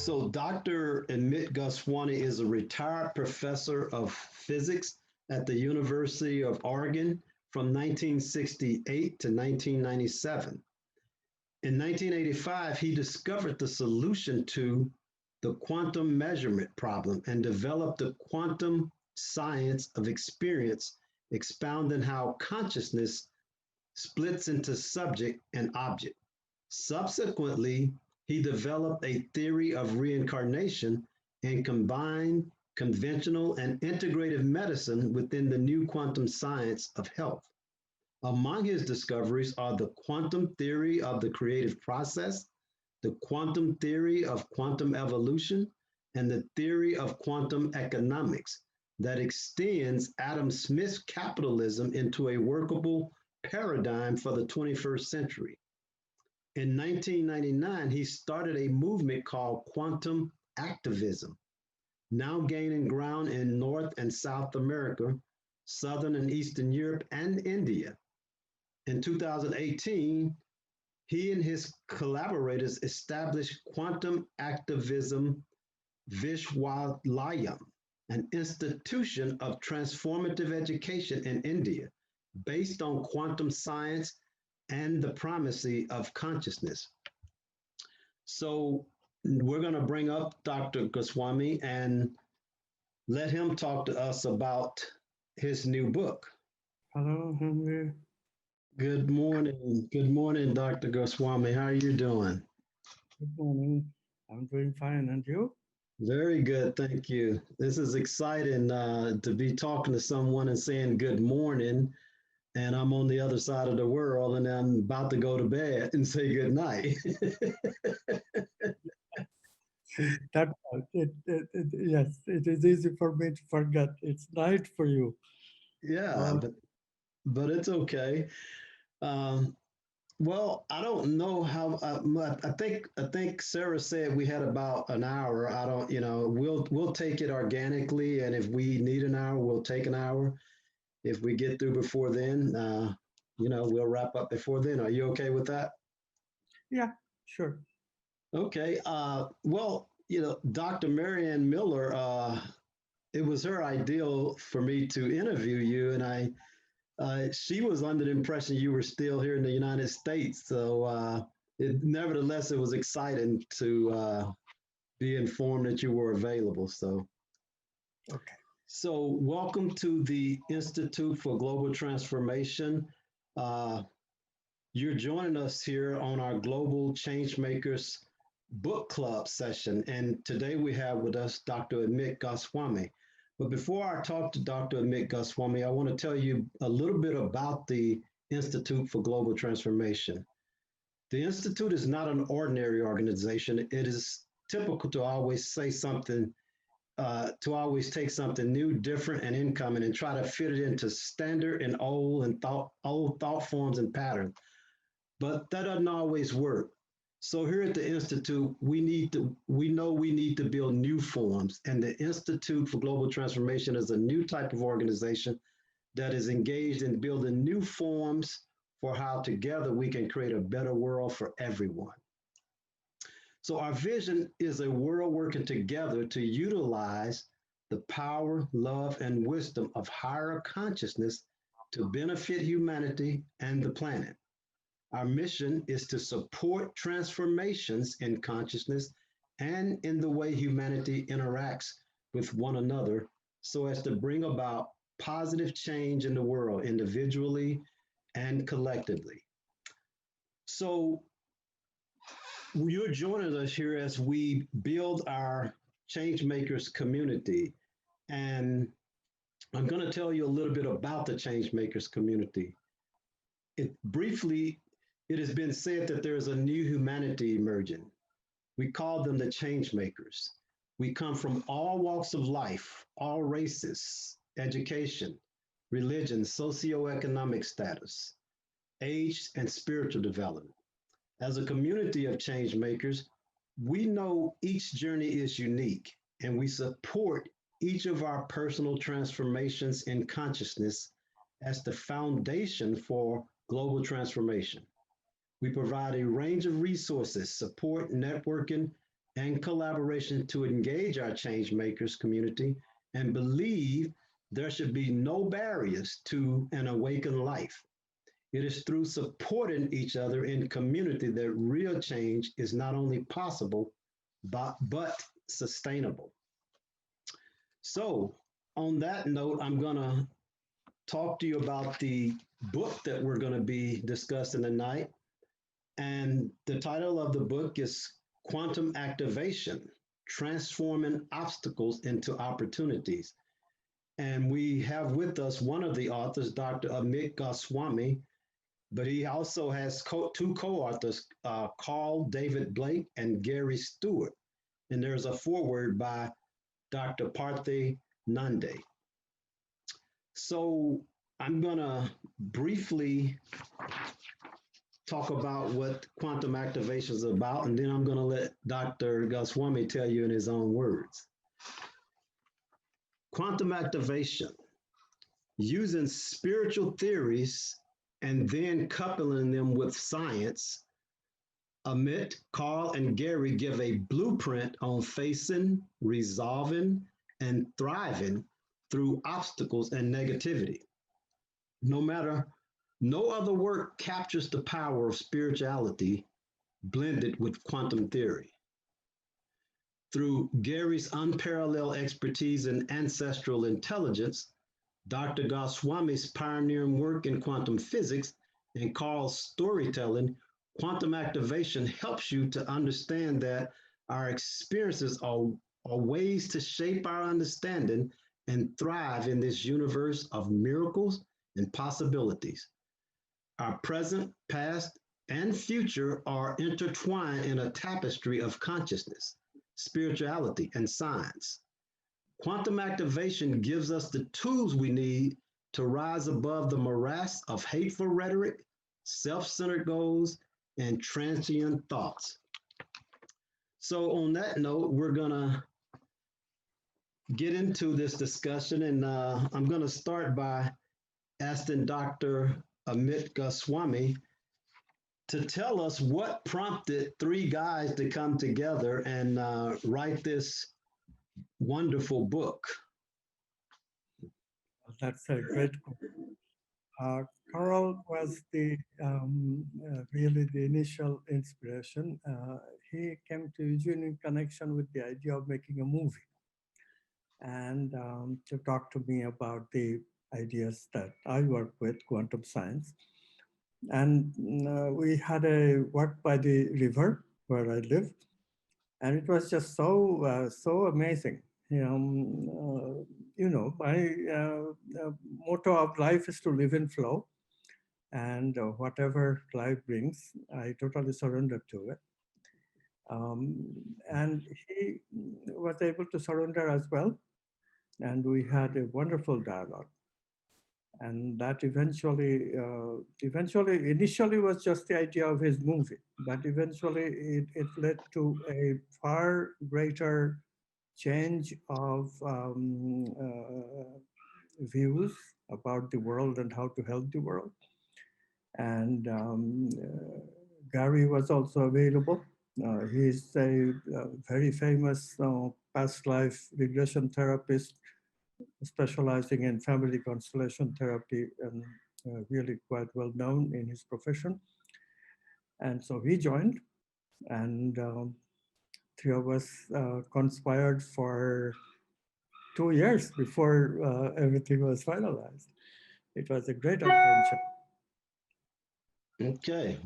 So Dr. Amit Goswami is a retired professor of physics at the University of Oregon from 1968 to 1997. In 1985, he discovered the solution to the quantum measurement problem and developed the quantum science of experience, expounding how consciousness splits into subject and object. Subsequently, he developed a theory of reincarnation and combined conventional and integrative medicine within the new quantum science of health. Among his discoveries are the quantum theory of the creative process, the quantum theory of quantum evolution, and the theory of quantum economics that extends Adam Smith's capitalism into a workable paradigm for the 21st century. In 1999, he started a movement called quantum activism, now gaining ground in North and South America, Southern and Eastern Europe, and India. In 2018, he and his collaborators established Quantum Activism Vishwalayam, an institution of transformative education in India based on quantum science and the primacy of consciousness. So we're going to bring up Dr. Goswami and let him talk to us about his new book. Hello, Henry. Good morning. Good morning, Dr. Goswami. How are you doing? Good morning. I'm doing fine, and you? Very good, thank you. This is exciting to be talking to someone and saying good morning, and I'm on the other side of the world, and I'm about to go to bed and say good night. Yes, it is easy for me to forget. It's night for you. Yeah, but it's okay. Um, well, I don't know how. I think Sarah said we had about an hour. I don't, we'll take it organically, and if we need an hour, we'll take an hour. If we get through before then, we'll wrap up before then. Are you okay with that? Yeah, sure. Okay. Well, Dr. Marianne Miller, it was her ideal for me to interview you, and she was under the impression you were still here in the United States. So nevertheless, it was exciting to be informed that you were available. So, okay. So welcome to the Institute for Global Transformation. Uh, you're joining us here on our Global Changemakers Book Club session. And today we have with us Dr. Amit Goswami. But before I talk to Dr. Amit Goswami, I want to tell you a little bit about the Institute for Global Transformation. The Institute is not an ordinary organization. It is typical to always say something, to always take something new, different, and incoming and try to fit it into standard and old thought forms and patterns. But that doesn't always work. So here at the Institute, we know we need to build new forms. And the Institute for Global Transformation is a new type of organization that is engaged in building new forms for how together we can create a better world for everyone. So our vision is a world working together to utilize the power, love, and wisdom of higher consciousness to benefit humanity and the planet. Our mission is to support transformations in consciousness and in the way humanity interacts with one another so as to bring about positive change in the world individually and collectively. So you're joining us here as we build our Changemakers community. And I'm going to tell you a little bit about the Changemakers community. It has been said that there is a new humanity emerging. We call them the Changemakers. We come from all walks of life, all races, education, religion, socioeconomic status, age, and spiritual development. As a community of change makers, we know each journey is unique and we support each of our personal transformations in consciousness as the foundation for global transformation. We provide a range of resources, support, networking, and collaboration to engage our change makers community and believe there should be no barriers to an awakened life. It is through supporting each other in community that real change is not only possible, but sustainable. So, on that note, I'm going to talk to you about the book that we're going to be discussing tonight. And the title of the book is Quantum Activation, Transforming Obstacles into Opportunities. And we have with us one of the authors, Dr. Amit Goswami, but he also has two co-authors, Carl David Blake and Gary Stewart. And there's a foreword by Dr. Parthe Nande. So I'm going to briefly talk about what quantum activation is about, and then I'm going to let Dr. Goswami tell you in his own words. Quantum activation, using spiritual theories and then coupling them with science, Amit, Carl, and Gary give a blueprint on facing, resolving, and thriving through obstacles and negativity. No other work captures the power of spirituality blended with quantum theory. Through Gary's unparalleled expertise in ancestral intelligence, Dr. Goswami's pioneering work in quantum physics, and Carl's storytelling, quantum activation helps you to understand that our experiences are ways to shape our understanding and thrive in this universe of miracles and possibilities. Our present, past, and future are intertwined in a tapestry of consciousness, spirituality, and science. Quantum activation gives us the tools we need to rise above the morass of hateful rhetoric, self centered goals, and transient thoughts. So, on that note, we're going to get into this discussion, and I'm going to start by asking Dr. Amit Goswami to tell us what prompted three guys to come together and write this wonderful book. That's a great question. Carl was the really the initial inspiration. He came to Eugene in connection with the idea of making a movie, and to talk to me about the ideas that I work with, quantum science. And we had a walk by the river where I lived, and it was just so amazing. My motto of life is to live in flow, and whatever life brings, I totally surrender to it. And he was able to surrender as well, and we had a wonderful dialogue. And that initially was just the idea of his movie, but eventually it led to a far greater change of views about the world and how to help the world. And Gary was also available. He's a very famous past life regression therapist specializing in family constellation therapy and really quite well known in his profession. And so he joined, and three of us conspired for 2 years before everything was finalized. It was a great adventure. Okay.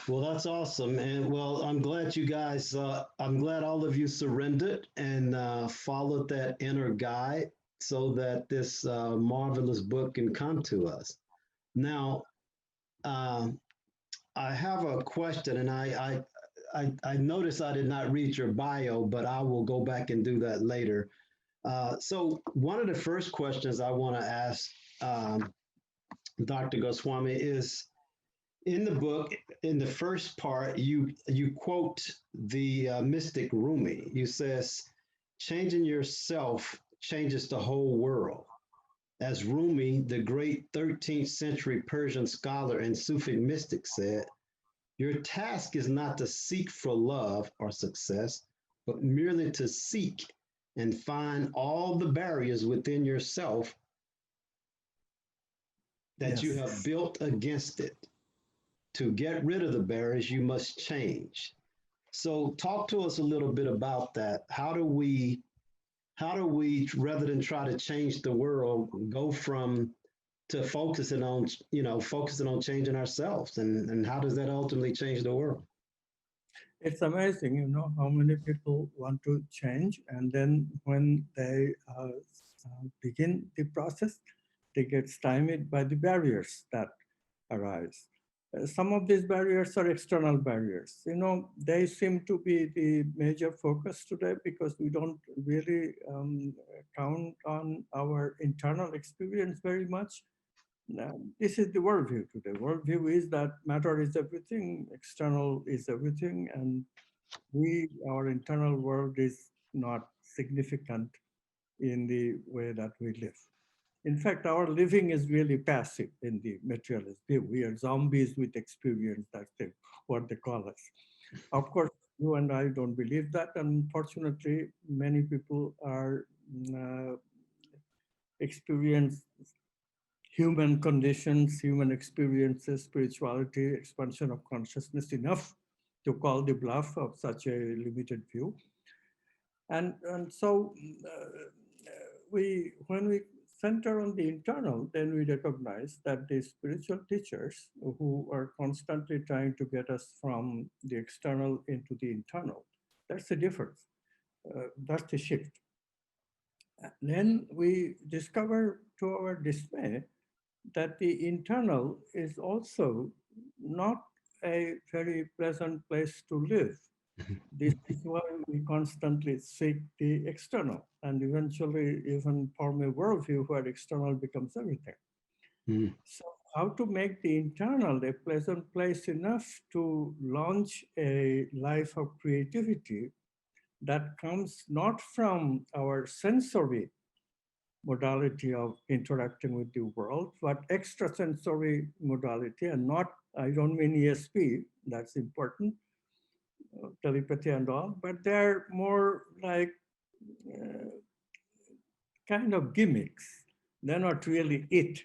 Well, that's awesome. And well, I'm glad you guys, I'm glad all of you surrendered and followed that inner guide so that this marvelous book can come to us. Now, I have a question, and I noticed I did not read your bio, but I will go back and do that later. So one of the first questions I want to ask Dr. Goswami is, in the book, in the first part, you quote the mystic Rumi. You says, "Changing yourself changes the whole world." As Rumi, the great 13th century Persian scholar and Sufi mystic, said, Your task is not to seek for love or success, but merely to seek and find all the barriers within yourself that you Yes. have built against it. To get rid of the barriers, you must change. So talk to us a little bit about that. How do we rather than try to change the world, go from to focusing on changing ourselves, and how does that ultimately change the world? It's amazing, how many people want to change, and then when they begin the process, they get stymied by the barriers that arise. Some of these barriers are external barriers. They seem to be the major focus today because we don't really count on our internal experience very much. Now, this is the worldview today. Worldview is that matter is everything, external is everything, and our internal world is not significant in the way that we live. In fact, our living is really passive in the materialist view. We are zombies with experience, that's what they call us. Of course, you and I don't believe that. Unfortunately, many people are experience human conditions, human experiences, spirituality, expansion of consciousness enough to call the bluff of such a limited view. And so when we center on the internal, then we recognize that the spiritual teachers who are constantly trying to get us from the external into the internal, that's the difference. That's the shift. Then we discover to our dismay that the internal is also not a very pleasant place to live. This is why we constantly seek the external and eventually even form a worldview where external becomes everything. Mm. So, how to make the internal a pleasant place enough to launch a life of creativity that comes not from our sensory modality of interacting with the world, but extrasensory modality, and not, I don't mean ESP, that's important, telepathy and all, but they're more like uh, kind of gimmicks. They're not really it.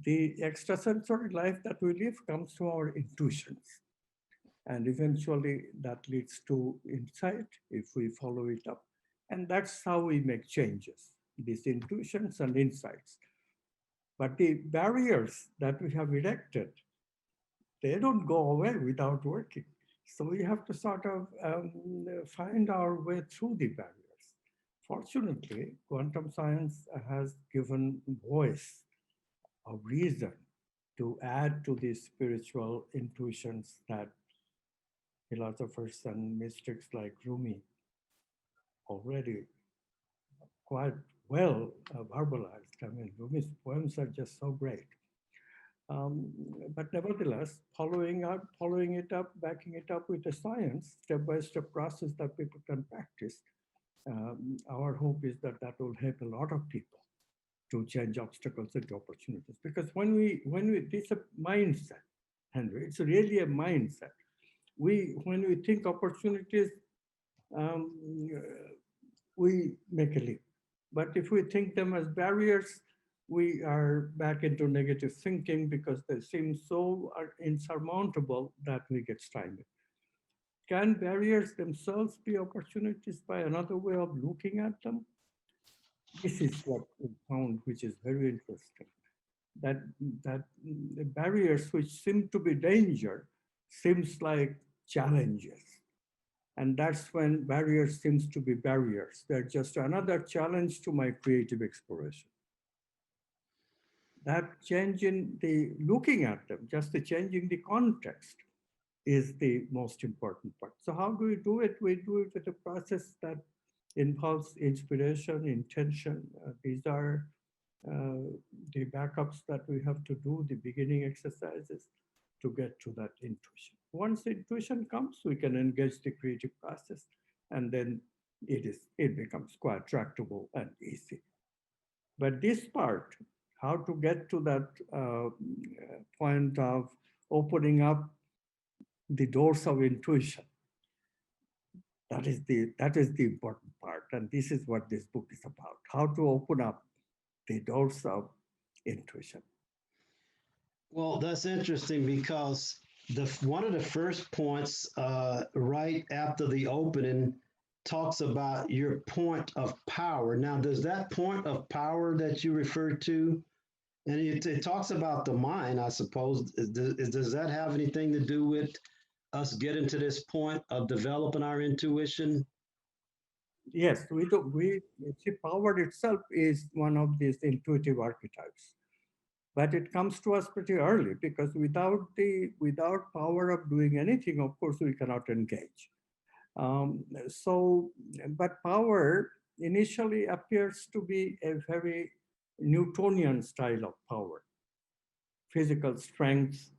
The extrasensory life that we live comes from our intuitions. And eventually that leads to insight if we follow it up. And that's how we make changes, these intuitions and insights. But the barriers that we have erected, they don't go away without working. So we have to sort of find our way through the barriers. Fortunately, quantum science has given voice or reason to add to these spiritual intuitions that philosophers and mystics like Rumi already quite well verbalized. I mean, Rumi's poems are just so great. Um, but nevertheless, following it up, backing it up with the science, step-by-step process that people can practice. Our hope is that that will help a lot of people to change obstacles into opportunities. Because it's a mindset, Henry. It's really a mindset. When we think opportunities, um, we make a leap. But if we think them as barriers, we are back into negative thinking because they seem so insurmountable that we get stymied. Can barriers themselves be opportunities by another way of looking at them? This is what we found, which is very interesting. That that the barriers which seem to be danger seems like challenges. And that's when barriers seems to be barriers. They're just another challenge to my creative exploration. That change in the looking at them, just the changing the context is the most important part. So how do we do it? We do it with a process that involves inspiration, intention. These are uh, the backups that we have to do, the beginning exercises to get to that intuition. Once the intuition comes, we can engage the creative process, and then it becomes quite tractable and easy. But this part, how to get to that point of opening up the doors of intuition. That is the important part. And this is what this book is about, how to open up the doors of intuition. Well, that's interesting because one of the first points, right after the opening, talks about your point of power. Now, does that point of power that you refer to, and it talks about the mind, I suppose, does that have anything to do with us getting to this point of developing our intuition? Yes, we do. We see power itself is one of these intuitive archetypes, but it comes to us pretty early because without power of doing anything, of course, we cannot engage. So, but power initially appears to be a very Newtonian style of power, physical strength,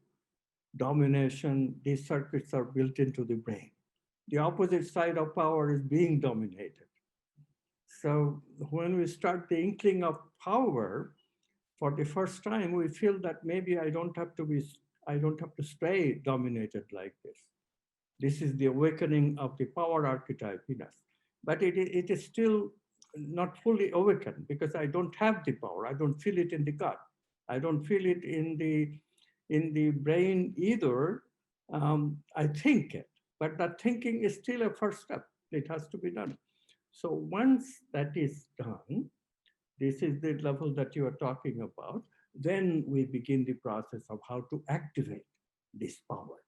domination. These circuits are built into the brain. The opposite side of power is being dominated. So when we start the inkling of power, for the first time, we feel that maybe I don't have to stay dominated like this. This is the awakening of the power archetype in us. But it is still not fully awakened because I don't have the power. I don't feel it in the gut. I don't feel it in the brain either. I think it, but that thinking is still a first step. It has to be done. So once that is done, this is the level that you are talking about, then we begin the process of how to activate this power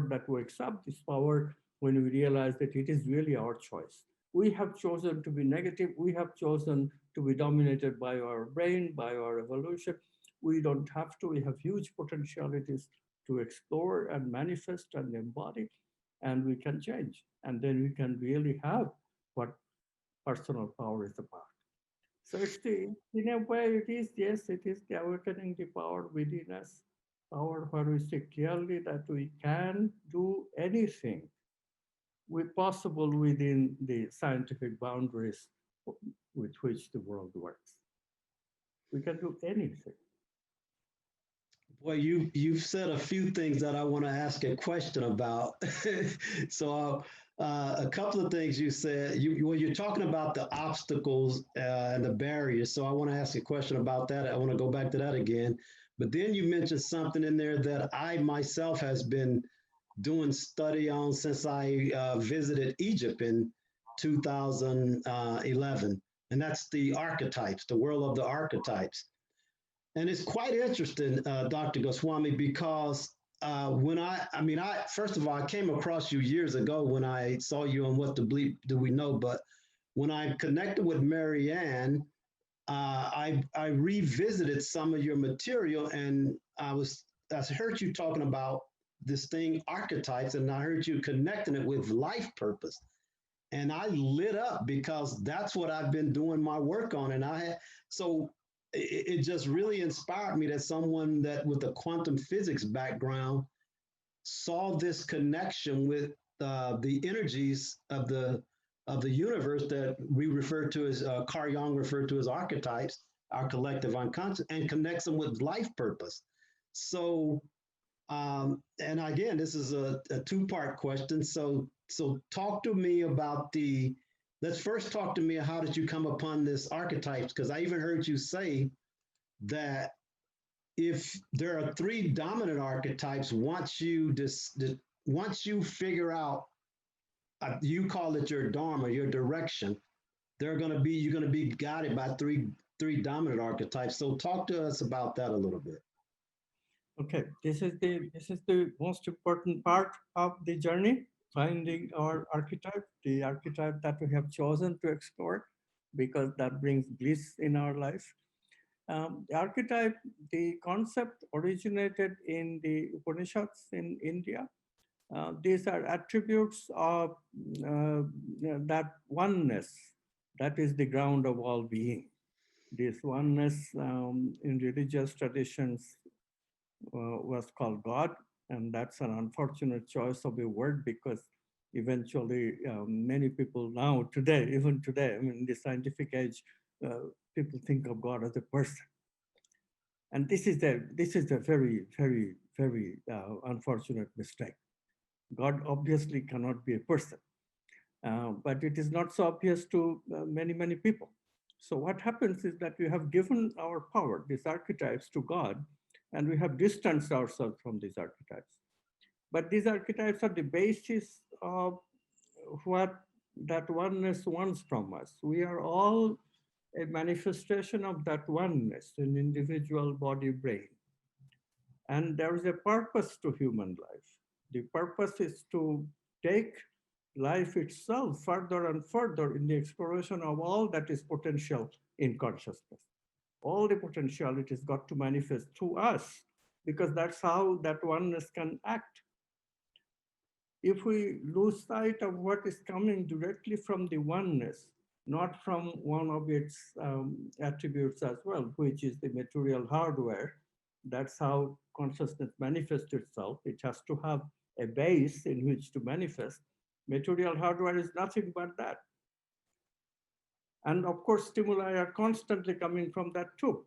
that wakes up, this power when we realize that it is really our choice. We have chosen to be negative, we have chosen to be dominated by our brain, by our evolution. We don't have to, we have huge potentialities to explore and manifest and embody, and we can change. And then we can really have what personal power is about. So it's in a way, it is, yes, it is the awakening the power within us, power where we see clearly that we can do anything possible within the scientific boundaries with which the world works. We can do anything. Well, you've said a few things that I want to ask a question about. So, a couple of things you said. When you're talking about the obstacles and the barriers, so I want to ask a question about that. I want to go back to that again. But then you mentioned something in there that I myself has been doing study on since I visited Egypt in 2011, and that's the archetypes, the world of the archetypes. And it's quite interesting, Dr. Goswami, because I mean, first of all, I came across you years ago when I saw you on What the Bleep Do We Know? But when I connected with Marianne, I revisited some of your material, and I heard you talking about this thing archetypes, and I heard you connecting it with life purpose, and I lit up because that's what I've been doing my work on, and so it just really inspired me that someone that with a quantum physics background saw this connection with the energies of the universe that we refer to as Carl Jung referred to as archetypes, our collective unconscious, and connects them with life purpose. So, and again, this is a two-part question. So talk to me about let's first talk to me. How did you come upon this archetypes? Because I even heard you say that if there are three dominant archetypes, once you figure out, you call it your dharma, your direction, you're going to be guided by three dominant archetypes. So talk to us about that a little bit. Okay, this is the most important part of the journey, finding our archetype, the archetype that we have chosen to explore, because that brings bliss in our life. The archetype, the concept originated in the Upanishads in India. These are attributes of that oneness that is the ground of all being. This oneness in religious traditions was called God, and that's an unfortunate choice of a word because eventually many people now, today, even today, I mean, in the scientific age, people think of God as a person. And this is a very, very, very unfortunate mistake. God obviously cannot be a person, but it is not so obvious to many, many people. So what happens is that we have given our power, these archetypes, to God, and we have distanced ourselves from these archetypes. But these archetypes are the basis of what that oneness wants from us. We are all a manifestation of that oneness in individual body, brain. And there is a purpose to human life. The purpose is to take life itself further and further in the exploration of all that is potential in consciousness. All the potential it has got to manifest through us, because that's how that oneness can act. If we lose sight of what is coming directly from the oneness, not from one of its attributes as well, which is the material hardware, that's how consciousness manifests itself. It has to have a base in which to manifest. Material hardware is nothing but that. And of course, stimuli are constantly coming from that too.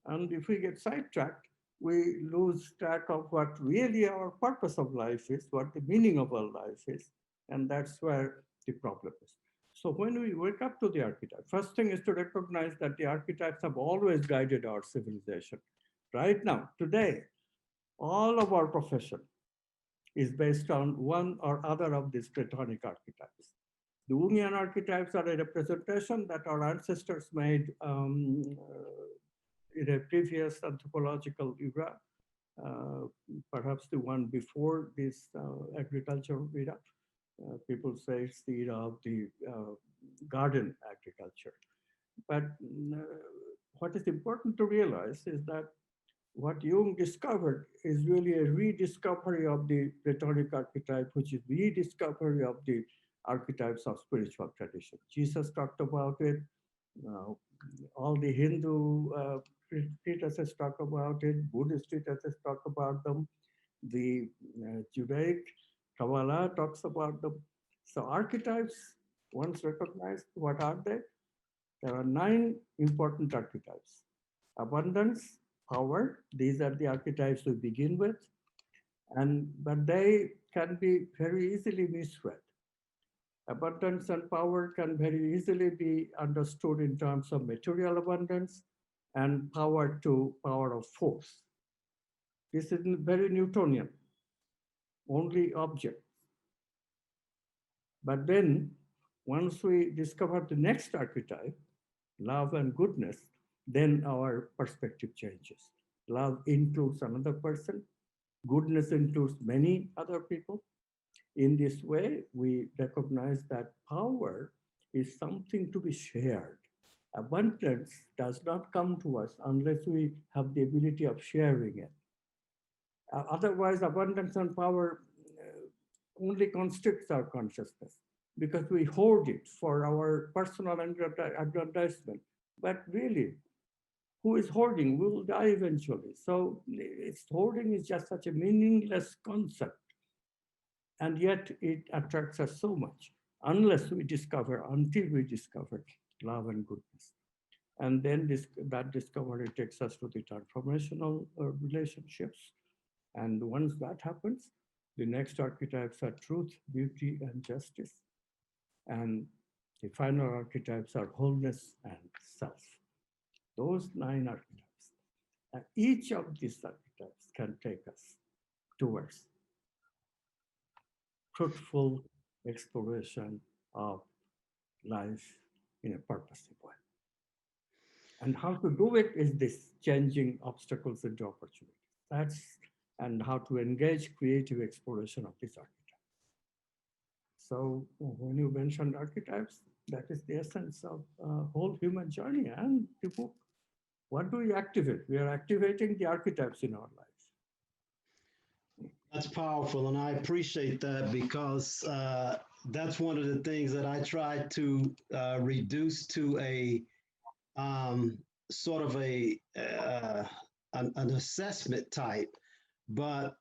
And if we get sidetracked, we lose track of what really our purpose of life is, what the meaning of our life is. And that's where the problem is. So when we wake up to the archetype, first thing is to recognize that the archetypes have always guided our civilization. Right now, today, all of our profession is based on one or other of these Platonic archetypes. The Jungian archetypes are a representation that our ancestors made in a previous anthropological era, perhaps the one before this agricultural era. People say it's the era of the garden agriculture. But what is important to realize is that what Jung discovered is really a rediscovery of the Platonic archetype, which is rediscovery of the archetypes of spiritual tradition. Jesus talked about it. Uh, all the Hindu treatises talk about it. Buddhist treatises talk about them. The Judaic Kabbalah talks about them. So archetypes, once recognized, what are they? There are 9 important archetypes. Abundance, power, these are the archetypes we begin with, but they can be very easily misread. Abundance and power can very easily be understood in terms of material abundance and power to power of force. This is very Newtonian, only object. But then once we discover the next archetype, love and goodness, then our perspective changes. Love includes another person. Goodness includes many other people. In this way, we recognize that power is something to be shared. Abundance does not come to us unless we have the ability of sharing it. Otherwise, abundance and power only constricts our consciousness because we hoard it for our personal aggrandizement. But really, who is hoarding will die eventually. So hoarding is just such a meaningless concept. And yet it attracts us so much until we discover love and goodness. And then that discovery takes us to the transformational relationships. And once that happens, the next archetypes are truth, beauty, and justice. And the final archetypes are wholeness and self. Those 9 archetypes. And each of these archetypes can take us towards fruitful exploration of life in a purposive way. And how to do it is this changing obstacles into opportunities. And how to engage creative exploration of these archetypes. So when you mentioned archetypes, that is the essence of whole human journey and the book. What do we activate? We are activating the archetypes in our lives. That's powerful, and I appreciate that because that's one of the things that I try to reduce to a sort of an assessment type. But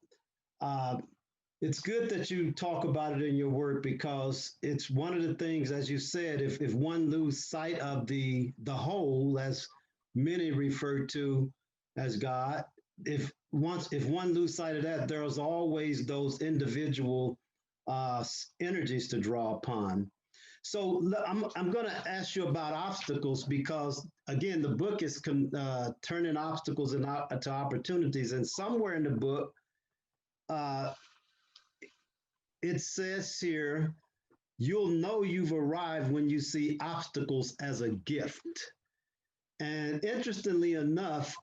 it's good that you talk about it in your work because it's one of the things, as you said, if one lose sight of the whole, as many refer to as God, if one lose sight of that, there's always those individual energies to draw upon. So I'm going to ask you about obstacles because, again, the book is turning obstacles into opportunities. And somewhere in the book, uh, it says here, you'll know you've arrived when you see obstacles as a gift. And interestingly enough,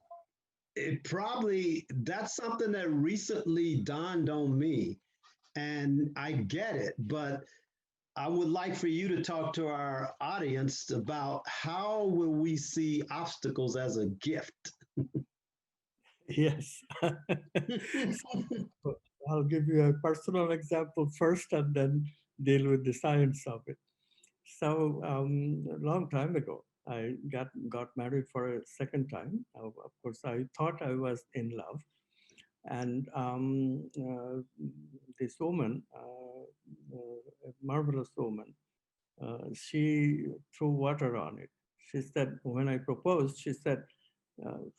that's something that recently dawned on me. And I get it, but I would like for you to talk to our audience about how will we see obstacles as a gift? Yes. So I'll give you a personal example first and then deal with the science of it. So a long time ago, I got married for a second time. Of course, I thought I was in love, and this woman, a marvelous woman, she threw water on it. She said, when I proposed, she said,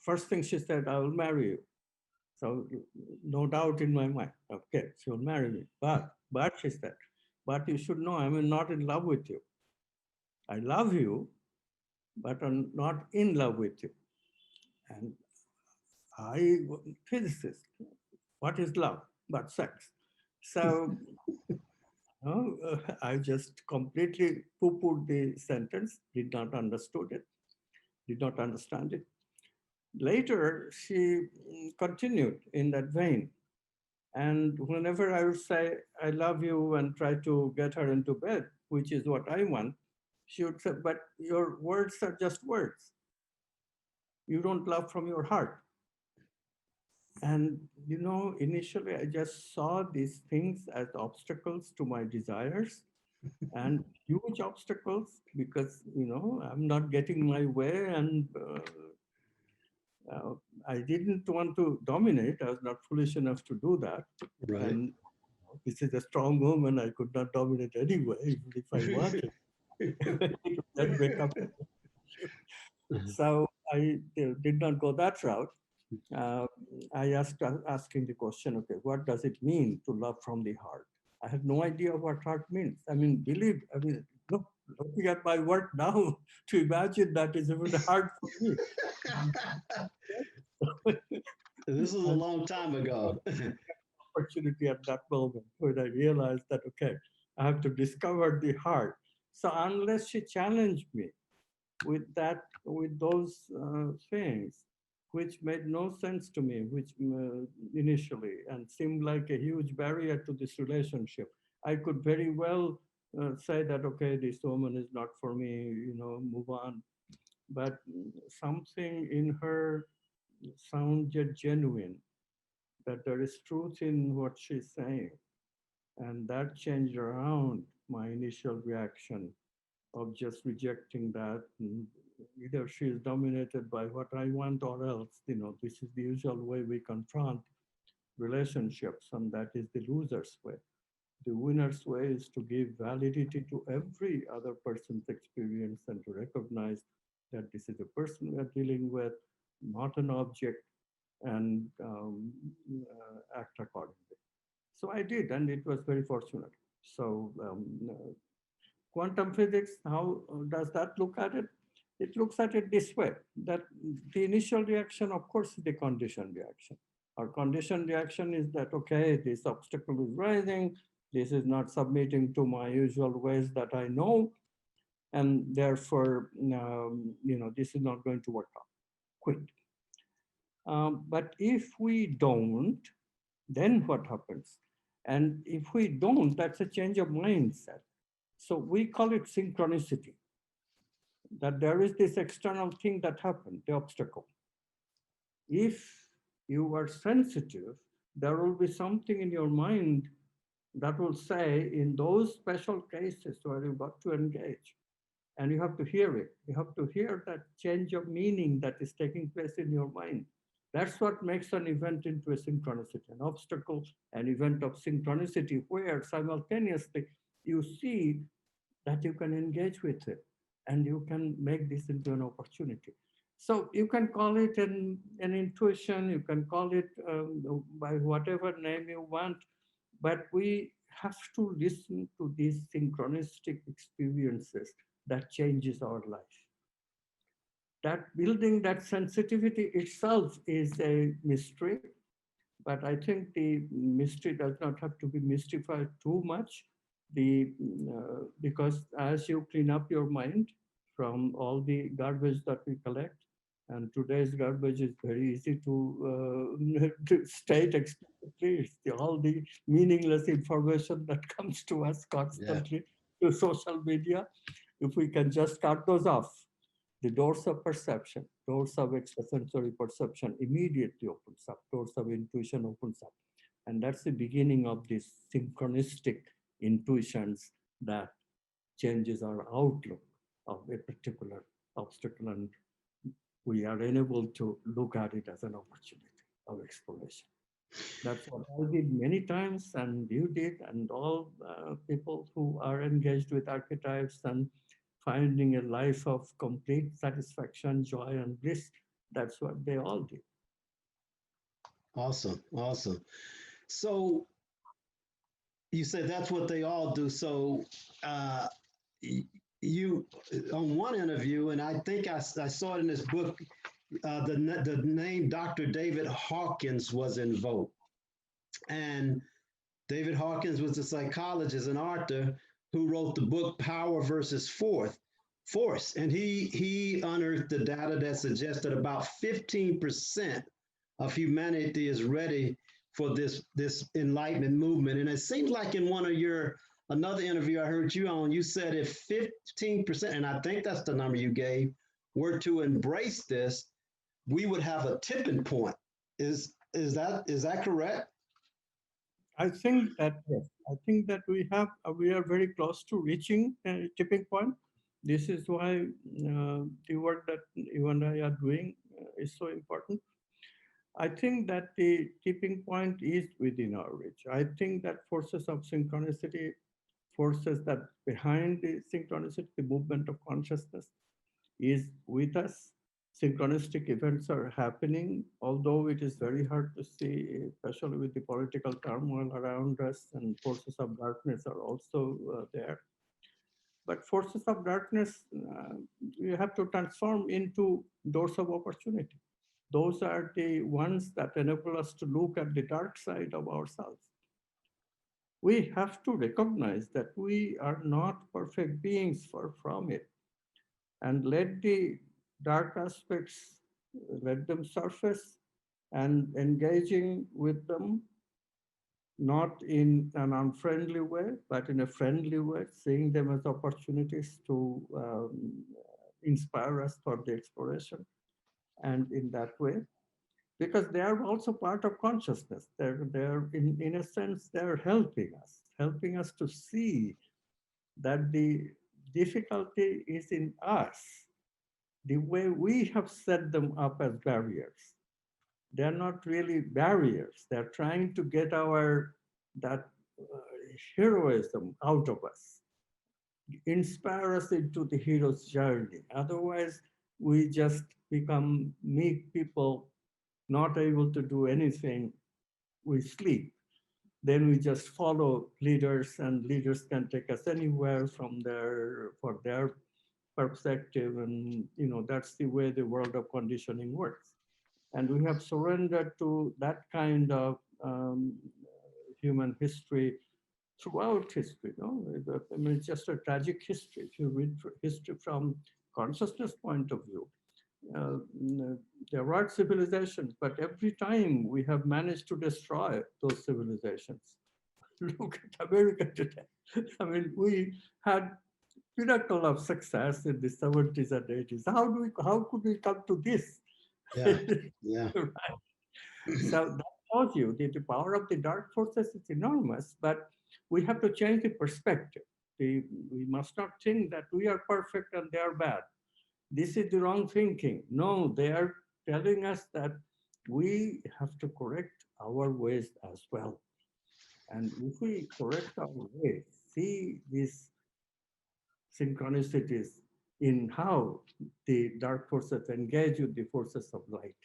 first thing she said, I will marry you. So no doubt in my mind, okay, she will marry me. But she said, but you should know I'm not in love with you. I love you, but I'm not in love with you. And I, physicist, what is love but sex? So I just completely poo-pooed the sentence, did not understood it, did not understand it. Later, she continued in that vein. And whenever I would say, I love you and try to get her into bed, which is what I want, she would say, but your words are just words. You don't love from your heart. And, initially I just saw these things as obstacles to my desires and huge obstacles because, I'm not getting my way and I didn't want to dominate. I was not foolish enough to do that. Right. And this is a strong woman. I could not dominate anyway, even if I wanted. Then wake up. So I did not go that route. Uh, I asking the question, okay, what does it mean to love from the heart? I have no idea what heart means. Looking at my work now, to imagine that is even hard for me. This was a And long time ago. opportunity at that moment when I realized that, okay, I have to discover the heart. So unless she challenged me with those things, which made no sense to me, which initially and seemed like a huge barrier to this relationship, I could very well say that, okay, this woman is not for me, move on. But something in her sounded genuine, that there is truth in what she's saying. And that changed around my initial reaction of just rejecting that. Either she is dominated by what I want or else, this is the usual way we confront relationships, and that is the loser's way. The winner's way is to give validity to every other person's experience and to recognize that this is a person we are dealing with, not an object, and act accordingly. So I did, and it was very fortunate. So quantum physics, how does that look at it? It looks at it this way, that the initial reaction, of course, is the conditioned reaction. Our conditioned reaction is that, okay, this obstacle is rising, this is not submitting to my usual ways that I know, and therefore, this is not going to work out. Quit. But if we don't, then what happens? And if we don't, that's a change of mindset. So we call it synchronicity, that there is this external thing that happened, the obstacle. If you are sensitive, there will be something in your mind that will say, in those special cases where you got to engage, and you have to hear it. You have to hear that change of meaning that is taking place in your mind. That's what makes an event into a synchronicity, an obstacle, an event of synchronicity, where simultaneously you see that you can engage with it and you can make this into an opportunity. So you can call it an intuition, you can call it by whatever name you want, but we have to listen to these synchronistic experiences that changes our life. That building that sensitivity itself is a mystery, but I think the mystery does not have to be mystified too much. Because as you clean up your mind from all the garbage that we collect, and today's garbage is very easy to state explicitly. It's all the meaningless information that comes to us Yeah. constantly through social media. If we can just cut those off, the doors of perception, doors of extrasensory perception immediately opens up, doors of intuition opens up. And that's the beginning of these synchronistic intuitions that changes our outlook of a particular obstacle, and we are enabled to look at it as an opportunity of exploration. That's what I did many times, and you did, and all people who are engaged with archetypes and finding a life of complete satisfaction, joy, and bliss. That's what they all did. Awesome. Awesome. So you said that's what they all do. So uh, you, on one interview, and I think I saw it in this book, the name Dr. David Hawkins was invoked. And David Hawkins was a psychologist and author who wrote the book Power versus Force. And he unearthed the data that suggests that about 15% of humanity is ready for this enlightenment movement. And it seems like in one of your another interview I heard you on, you said if 15%, and I think that's the number you gave, were to embrace this, we would have a tipping point. Is that correct? I think that yes, I think that we are very close to reaching a tipping point. This is why the work that you and I are doing is so important. I think that the tipping point is within our reach. I think that forces of synchronicity, forces that behind the synchronicity, the movement of consciousness is with us. Synchronistic events are happening, although it is very hard to see, especially with the political turmoil around us, and forces of darkness are also there. But forces of darkness, you have to transform into doors of opportunity. Those are the ones that enable us to look at the dark side of ourselves. We have to recognize that we are not perfect beings, far from it, and let the dark aspects, let them surface, and engaging with them, not in an unfriendly way, but in a friendly way, seeing them as opportunities to inspire us for the exploration. And in that way, because they are also part of consciousness, they're in a sense, they're helping us to see that the difficulty is in us, the way we have set them up as barriers. They're not really barriers. They're trying to get that heroism out of us, inspire us into the hero's journey. Otherwise, we just become meek people, not able to do anything. We sleep. Then we just follow leaders, and leaders can take us anywhere from for their perspective, and that's the way the world of conditioning works. And we have surrendered to that kind of human history throughout history. No, I mean, it's just a tragic history. If you read history from consciousness point of view, uh, there are civilizations, but every time we have managed to destroy those civilizations. Look at America today. I mean, we had pinnacle of success in the 70s and 80s. How could we come to this? Yeah. Yeah. Right. So that tells you that the power of the dark forces is enormous, but we have to change the perspective. We must not think that we are perfect and they are bad. This is the wrong thinking. No, they are telling us that we have to correct our ways as well. And if we correct our ways, see these synchronicities in how the dark forces engage with the forces of light.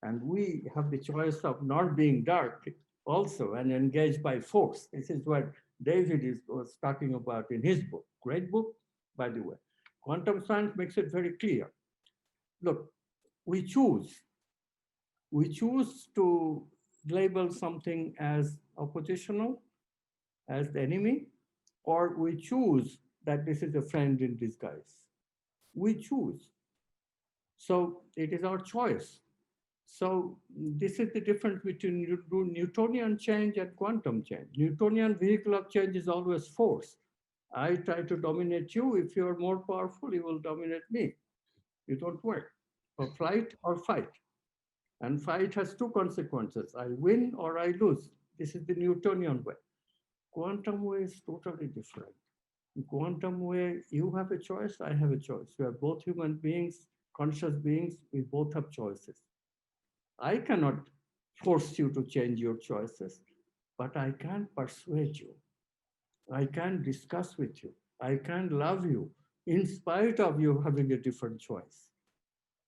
And we have the choice of not being dark. also and engaged by force. This is what was talking about in his book. Great book, by the way. Quantum science makes it very clear. Look, we choose. We choose to label something as oppositional, as the enemy, or we choose that this is a friend in disguise. We choose. So it is our choice. So this is the difference between Newtonian change and quantum change. Newtonian vehicle of change is always force. I try to dominate you. If you're more powerful, you will dominate me. You don't work. For flight or fight. And fight has two consequences. I win or I lose. This is the Newtonian way. Quantum way is totally different. In quantum way, you have a choice, I have a choice. We are both human beings, conscious beings. We both have choices. I cannot force you to change your choices, but I can persuade you. I can discuss with you. I can love you in spite of you having a different choice.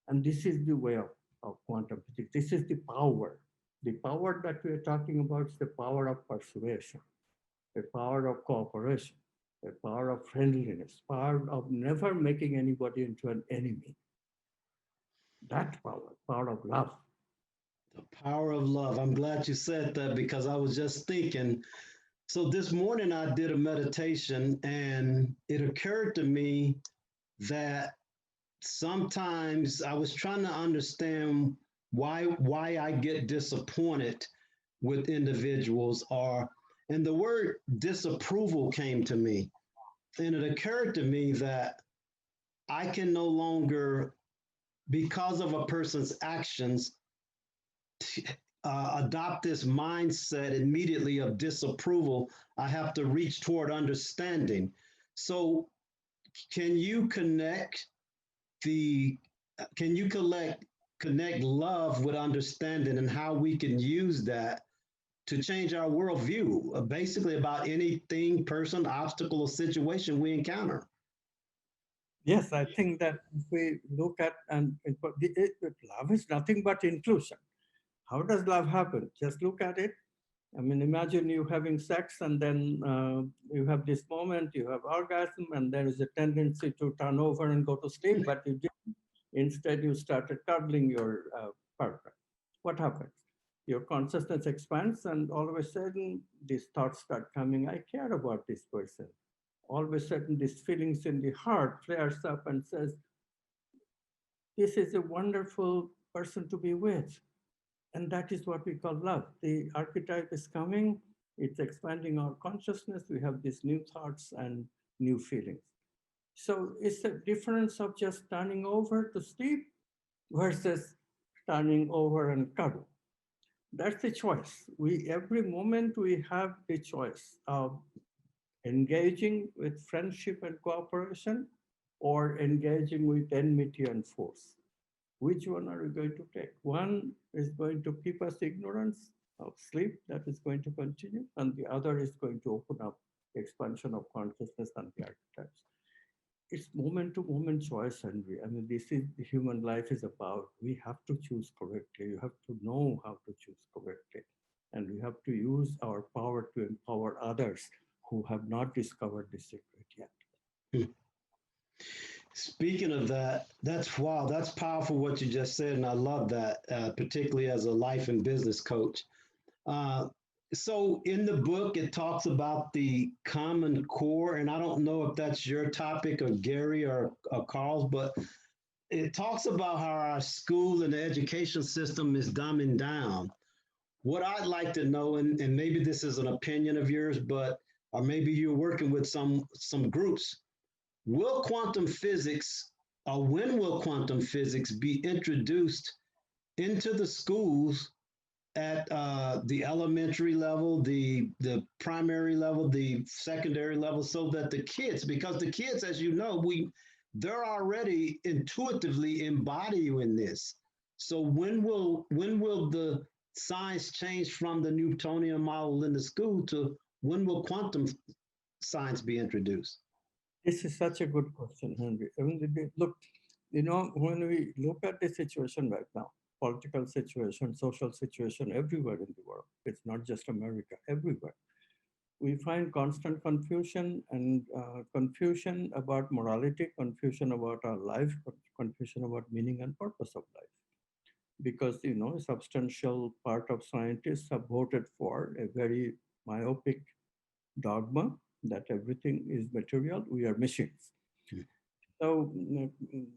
And this is the way of quantum physics. This is the power. The power that we are talking about is the power of persuasion, the power of cooperation, the power of friendliness, power of never making anybody into an enemy. That power, power of love. The power of love. I'm glad you said that because I was just thinking. So this morning I did a meditation and it occurred to me that sometimes I was trying to understand why I get disappointed with individuals or and the word disapproval came to me. And it occurred to me that I can no longer, because of a person's actions, adopt this mindset immediately of disapproval. I have to reach toward understanding. So, can you connect the can you connect love with understanding and how we can use that to change our worldview, basically about anything, person, obstacle, or situation we encounter? Yes, I think that if we look at, and love is nothing but inclusion. How does love happen? Just look at it. I mean, imagine you having sex and then you have this moment, you have orgasm, and there is a tendency to turn over and go to sleep, but you didn't. Instead, you started cuddling your partner. What happens? Your consciousness expands, and all of a sudden, these thoughts start coming. I care about this person. All of a sudden, these feelings in the heart flares up and says, "This is a wonderful person to be with." And that is what we call love. The archetype is coming, it's expanding our consciousness. We have these new thoughts and new feelings. So it's a difference of just turning over to sleep versus turning over and cuddle. That's the choice. We every moment we have the choice of engaging with friendship and cooperation or engaging with enmity and force. Which one are we going to take? One is going to keep us ignorance of sleep, that is going to continue, and the other is going to open up the expansion of consciousness and the archetypes. It's moment to moment choice, Henry. I mean, this is the human life is about. We have to choose correctly. You have to know how to choose correctly. And we have to use our power to empower others who have not discovered the secret yet. Hmm. Speaking of that, that's wow, that's powerful what you just said, and I love that, particularly as a life and business coach. Uh, so in the book, it talks about the common core, and I don't know if that's your topic or Gary or Carl's, but it talks about how our school and the education system is dumbing down. What I'd like to know, and maybe this is an opinion of yours, but or maybe you're working with some groups, will quantum physics or when will quantum physics be introduced into the schools at the elementary level, the primary level, the secondary level, so that the kids, because the kids, as you know, they're already intuitively embodying this. So when will the science change from the Newtonian model in the school to when will quantum science be introduced? This is such a good question, Henry. I mean, look, when we look at the situation right now, political situation, social situation everywhere in the world. It's not just America, everywhere. We find constant confusion and confusion about morality, confusion about our life, confusion about meaning and purpose of life. Because, a substantial part of scientists have voted for a very myopic dogma that everything is material, we are machines. So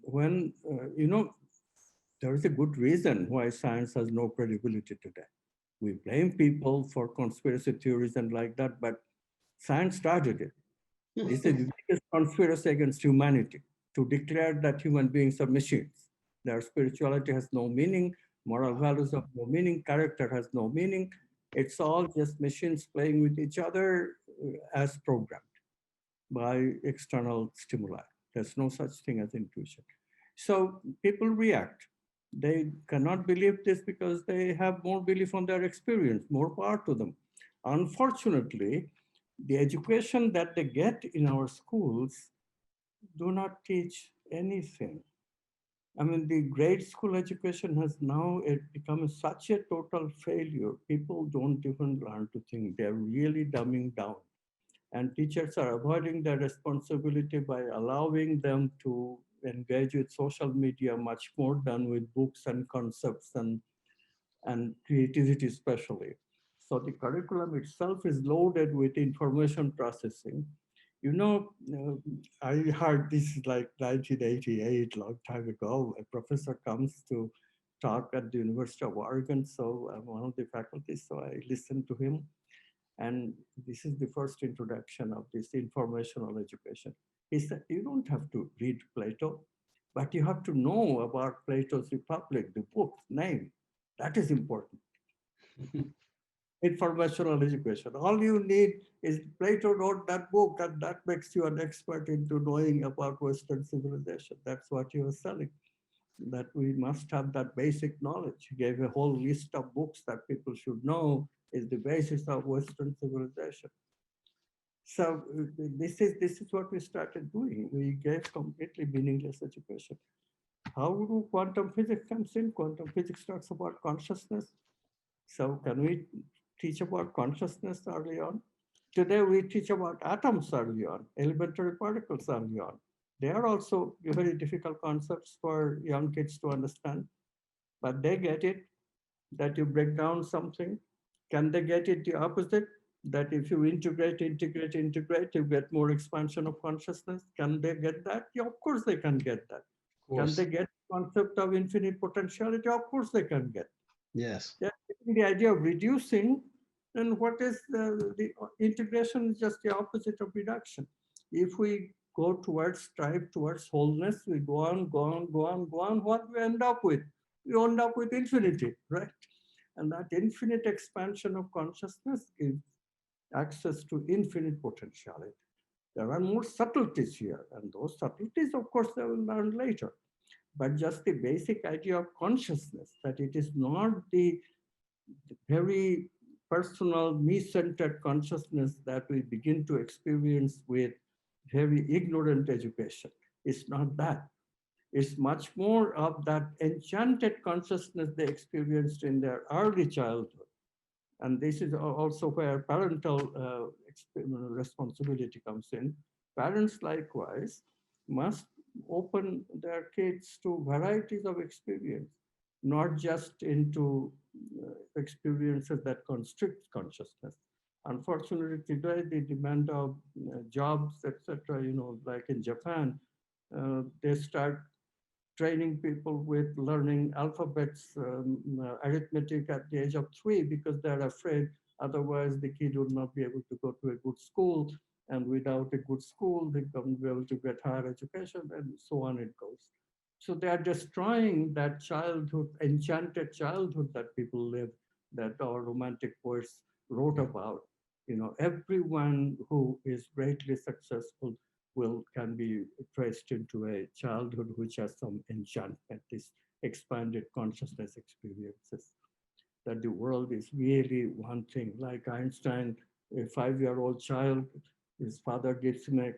when, there is a good reason why science has no credibility today. We blame people for conspiracy theories and like that, but science started it. This is the biggest conspiracy against humanity, to declare that human beings are machines. Their spirituality has no meaning, moral values have no meaning, character has no meaning. It's all just machines playing with each other as programmed by external stimuli. There's no such thing as intuition. So people react. They cannot believe this because they have more belief on their experience, more power to them. Unfortunately, the education that they get in our schools do not teach anything. I mean, the grade school education has now become such a total failure. People don't even learn to think. They're really dumbing down. And teachers are avoiding their responsibility by allowing them to engage with social media much more than with books and concepts and creativity especially. So the curriculum itself is loaded with information processing. I heard this is like 1988, long time ago. A professor comes to talk at the University of Oregon. So I'm one of the faculty, so I listened to him. And this is the first introduction of this informational education. He said, you don't have to read Plato, but you have to know about Plato's Republic, the book name. That is important. Informational education. All you need is Plato wrote that book, and that makes you an expert into knowing about Western civilization. That's what he was selling, that we must have that basic knowledge. He gave a whole list of books that people should know is the basis of Western civilization. So this is what we started doing. We gave completely meaningless education. How do quantum physics comes in? Quantum physics talks about consciousness. So can we teach about consciousness early on? Today we teach about atoms early on, elementary particles early on. They are also very difficult concepts for young kids to understand, but they get it that you break down something. Can they get it the opposite? That if you integrate, you get more expansion of consciousness. Can they get that? Yeah, of course they can get that. Of Can course. they get the concept of infinite potentiality? Of course they can get. Yes. They're taking the idea of reducing, then what is the integration is just the opposite of reduction. If we go towards, strive towards wholeness, we go on, go on, go on, go on, what we end up with? We end up with infinity, right? And that infinite expansion of consciousness gives access to infinite potentiality. There are more subtleties here, and those subtleties, of course, they will learn later. But just the basic idea of consciousness, that it is not the very personal, me-centered consciousness that we begin to experience with very ignorant education. It's not that. It's much more of that enchanted consciousness they experienced in their early childhood. And this is also where parental responsibility comes in. Parents likewise must open their kids to varieties of experience, not just into experiences that constrict consciousness. Unfortunately, today the demand of jobs, etc., like in Japan, they start training people with learning alphabets, arithmetic at the age of 3 because they're afraid otherwise the kid would not be able to go to a good school. And without a good school, they won't be able to get higher education, and so on it goes. So they are destroying that childhood, enchanted childhood that people live, that our romantic poets wrote about. Everyone who is greatly successful can be traced into a childhood which has some enchantment, this expanded consciousness experiences, that the world is really one thing. Like Einstein, a 5-year-old child, his father gives him a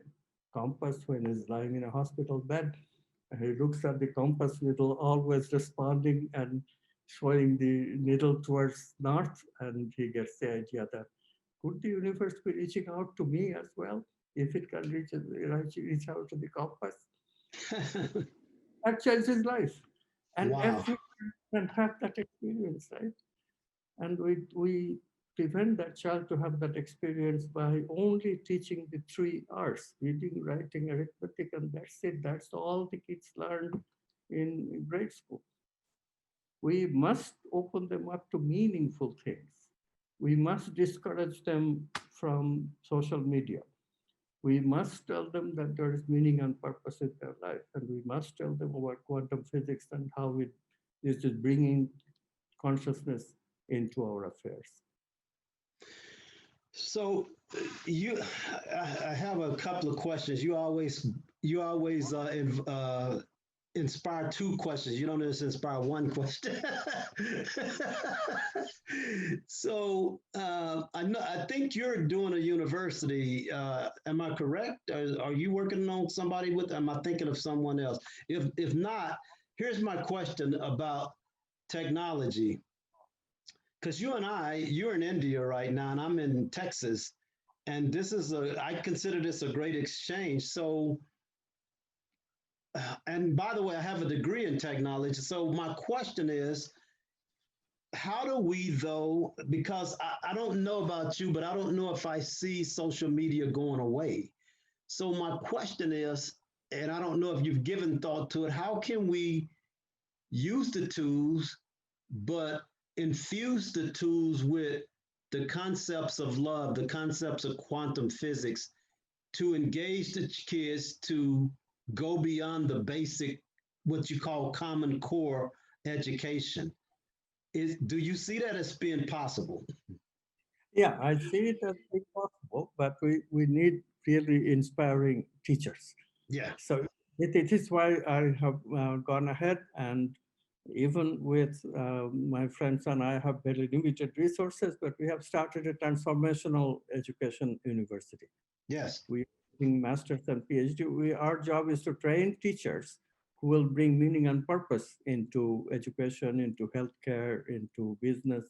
compass when he's lying in a hospital bed. And he looks at the compass needle, always responding and showing the needle towards north, and he gets the idea that could the universe be reaching out to me as well? If it can reach out to the compass, that changes his life. And Wow. everyone can have that experience, right? And we prevent that child to have that experience by only teaching the 3 R's: reading, writing, arithmetic, and that's it. That's all the kids learn in grade school. We must open them up to meaningful things. We must discourage them from social media. We must tell them that there is meaning and purpose in their life. And we must tell them about quantum physics and how it is just bringing consciousness into our affairs. So you, I have a couple of questions. You always inspire two questions. You don't just inspire one question. So I know, I think you're doing a university. Am I correct? Are you working on somebody with? Am I thinking of someone else? If not, here's my question about technology. Because you're in India right now, and I'm in Texas, and I consider this a great exchange. So, and by the way, I have a degree in technology. So my question is, how do we though, because I don't know about you, but I don't know if I see social media going away. So my question is, and I don't know if you've given thought to it, how can we use the tools, but infuse the tools with the concepts of love, the concepts of quantum physics to engage the kids to go beyond the basic, what you call common core education? Do you see that as being possible? Yeah, I see it as being possible, but we need really inspiring teachers. Yeah. So it is why I have gone ahead, and even with my friends and I have very limited resources, but we have started a transformational education university. Yes. We doing masters and PhD. Our job is to train teachers who will bring meaning and purpose into education, into healthcare, into business,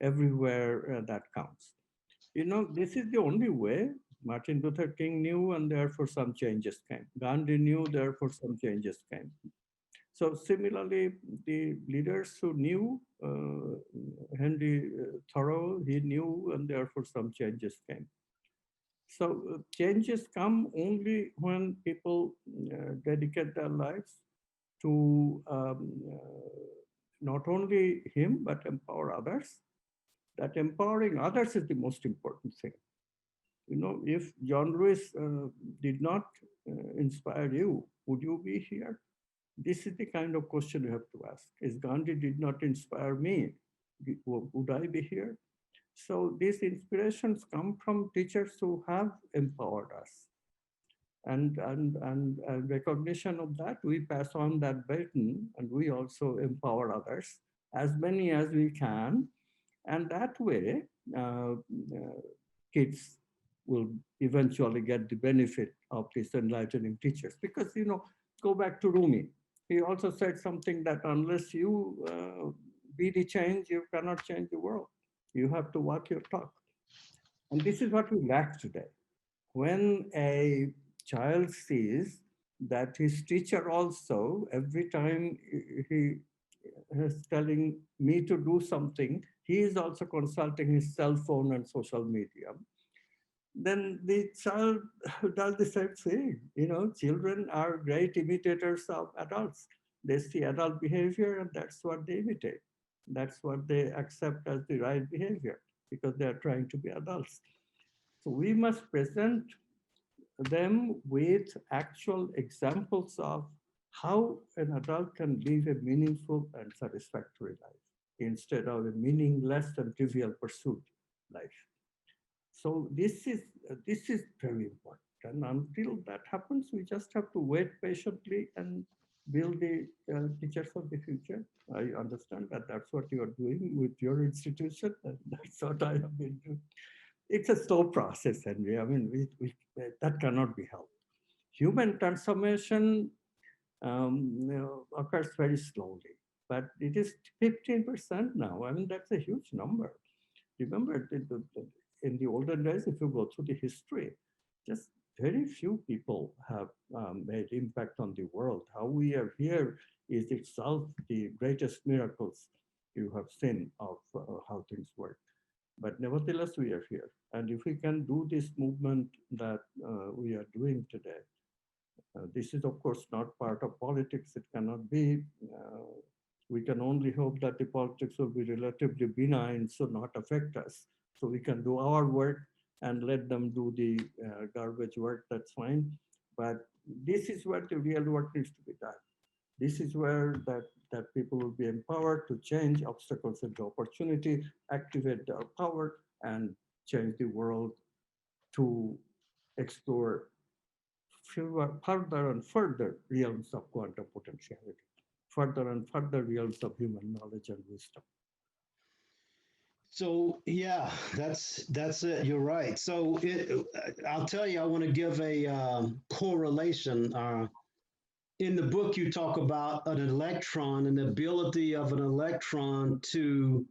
everywhere that counts. This is the only way. Martin Luther King knew, and therefore some changes came. Gandhi knew, therefore some changes came. So similarly, the leaders who knew, Henry Thoreau, he knew, and therefore some changes came. So changes come only when people dedicate their lives to not only him, but empower others. That empowering others is the most important thing. If John Lewis did not inspire you, would you be here? This is the kind of question you have to ask. If Gandhi did not inspire me, would I be here? So these inspirations come from teachers who have empowered us. And recognition of that, we pass on that baton, and we also empower others, as many as we can. And that way, kids will eventually get the benefit of these enlightening teachers. Because, go back to Rumi. He also said something that unless you be the change, you cannot change the world. You have to walk your talk. And this is what we lack today. When a child sees that his teacher also, every time he is telling me to do something, he is also consulting his cell phone and social media, then the child does the same thing. Children are great imitators of adults. They see adult behavior, and that's what they imitate. That's what they accept as the right behavior, because they are trying to be adults. So we must present them with actual examples of how an adult can live a meaningful and satisfactory life instead of a meaningless and trivial pursuit life. So this is very important. And until that happens, we just have to wait patiently and build the teachers of the future. I understand that that's what you are doing with your institution, and that's what I have been doing. It's a slow process, Henry. I mean, that cannot be helped. Human transformation occurs very slowly. but it is 15% now. I mean, that's a huge number. Remember, in the olden days, if you go through the history, just very few people have made impact on the world. How we are here is itself the greatest miracles you have seen of how things work. But nevertheless, we are here. And if we can do this movement that we are doing today, this is, of course, not part of politics. It cannot be. We can only hope that the politics will be relatively benign, so not affect us. So we can do our work and let them do the garbage work. That's fine. But this is where the real work needs to be done. This is where that people will be empowered to change obstacles into opportunity, activate their power, and change the world to explore further and further realms of quantum potentiality, further and further realms of human knowledge and wisdom. So yeah, that's it. You're right. So I'll tell you, I want to give a correlation. In the book, you talk about an electron and the ability of an electron to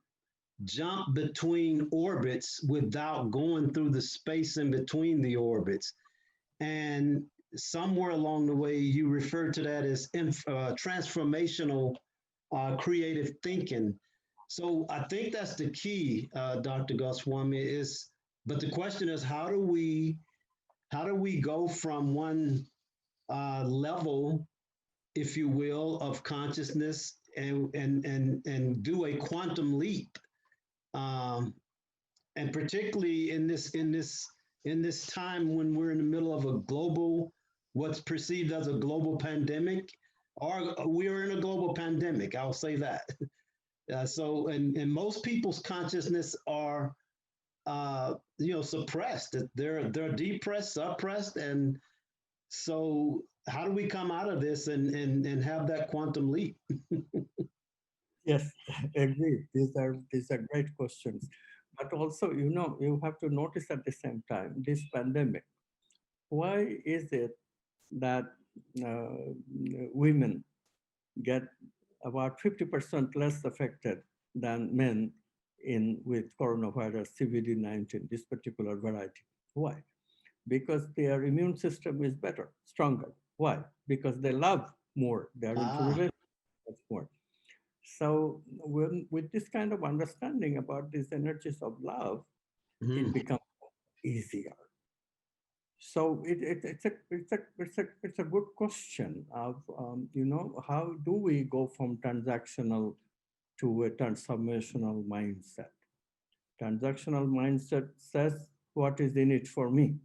jump between orbits without going through the space in between the orbits. And somewhere along the way, you refer to that as transformational creative thinking. So I think that's the key, Dr. Goswami. But the question is, how do we go from one level, if you will, of consciousness and do a quantum leap, and particularly in this time when we're in the middle of a global, what's perceived as a global pandemic, or we are in a global pandemic. I'll say that. And most people's consciousness are, suppressed. They're depressed, suppressed, and so how do we come out of this and have that quantum leap? Yes, agreed. These are great questions. But also, you have to notice at the same time, this pandemic, why is it that uh, women get about 50% less affected than men in with coronavirus CVD-19, this particular variety? Why? Because their immune system is better, stronger. Why? Because they love more. They are into Ah, relationships more. So with this kind of understanding about these energies of love, it mhm. becomes easier. So it's a good question of how do we go from transactional to a transformational mindset? Transactional mindset says what is in it for me.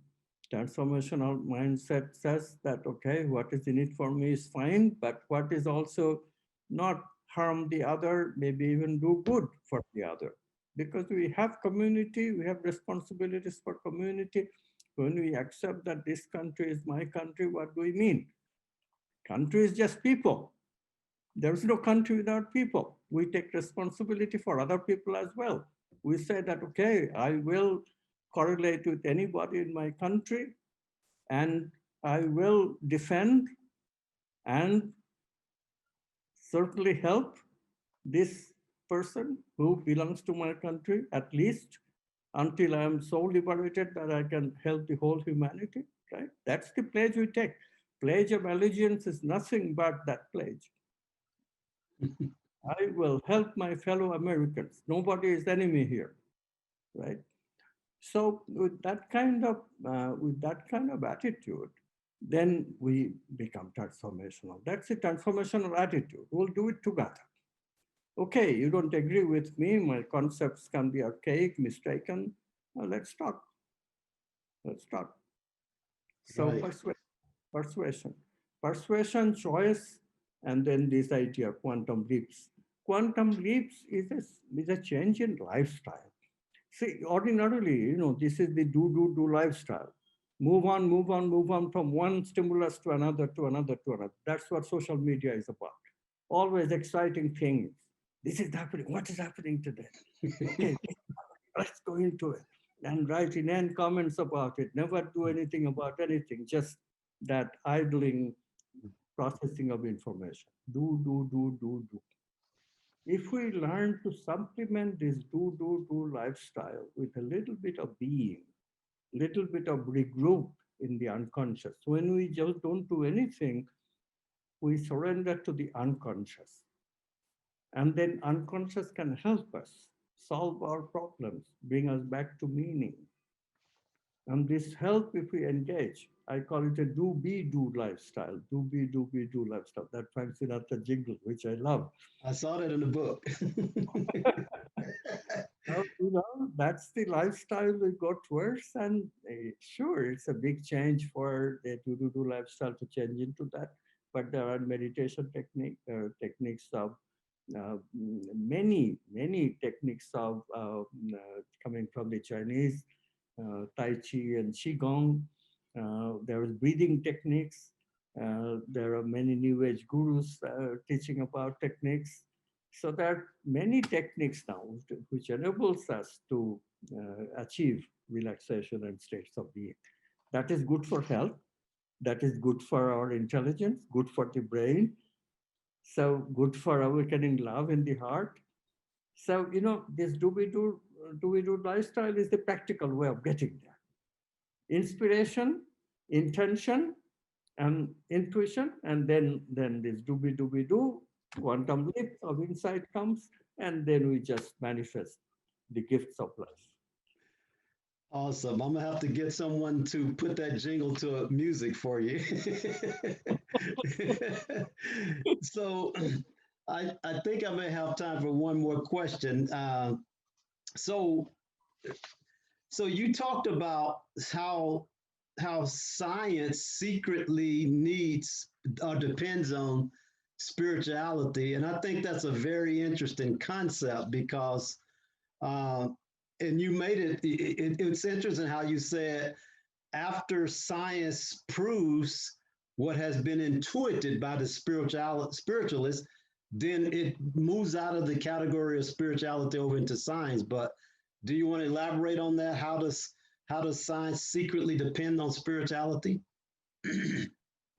Transformational mindset says that okay, what is in it for me is fine, but what is also not harm the other, maybe even do good for the other. Because we have community, we have responsibilities for community. When we accept that this country is my country, what do we mean? Country is just people. There is no country without people. We take responsibility for other people as well. We say that, okay, I will correlate with anybody in my country and I will defend and certainly help this person who belongs to my country, at least until I am so liberated that I can help the whole humanity, right? That's the pledge we take. Pledge of allegiance is nothing but that pledge. I will help my fellow Americans. Nobody is enemy here, right? So with that kind of attitude, then we become transformational. That's a transformational attitude. We'll do it together. Okay, you don't agree with me. My concepts can be archaic, mistaken. Well, let's talk. Let's talk. So Right. persuasion, choice, and then this idea, quantum leaps. Quantum leaps is a change in lifestyle. See, ordinarily, this is the do lifestyle. Move on, move on, move on from one stimulus to another, to another, to another. That's what social media is about. Always exciting things. This is happening. What is happening today? Okay, let's go into it and write inane comments about it. Never do anything about anything. Just that idling processing of information. Do. If we learn to supplement this do lifestyle with a little bit of being, little bit of regroup in the unconscious, when we just don't do anything, we surrender to the unconscious. And then unconscious can help us solve our problems, bring us back to meaning. And this help if we engage. I call it a do lifestyle. Do lifestyle. That Frank Sinatra jingle, which I love. I saw that in the book. So, that's the lifestyle we go towards. And sure, it's a big change for the do lifestyle to change into that. But there are meditation technique, there are techniques of many techniques of coming from the Chinese, Tai Chi and Qigong. There is breathing techniques. There are many New Age gurus teaching about techniques. So there are many techniques now which enables us to achieve relaxation and states of being. That is good for health. That is good for our intelligence, good for the brain. So good for awakening love in the heart. So, this do we do lifestyle is the practical way of getting there. Inspiration, intention, and intuition, and then this do we do, quantum leap of insight comes, and then we just manifest the gifts of life. Awesome. I'm gonna have to get someone to put that jingle to music for you. So I think I may have time for one more question. So so you talked about how how science secretly needs or depends on spirituality, and I think that's a very interesting concept because uh, and you made it's interesting how you said after science proves what has been intuited by the spiritualists, then it moves out of the category of spirituality over into science. But do you want to elaborate on that? How does science secretly depend on spirituality?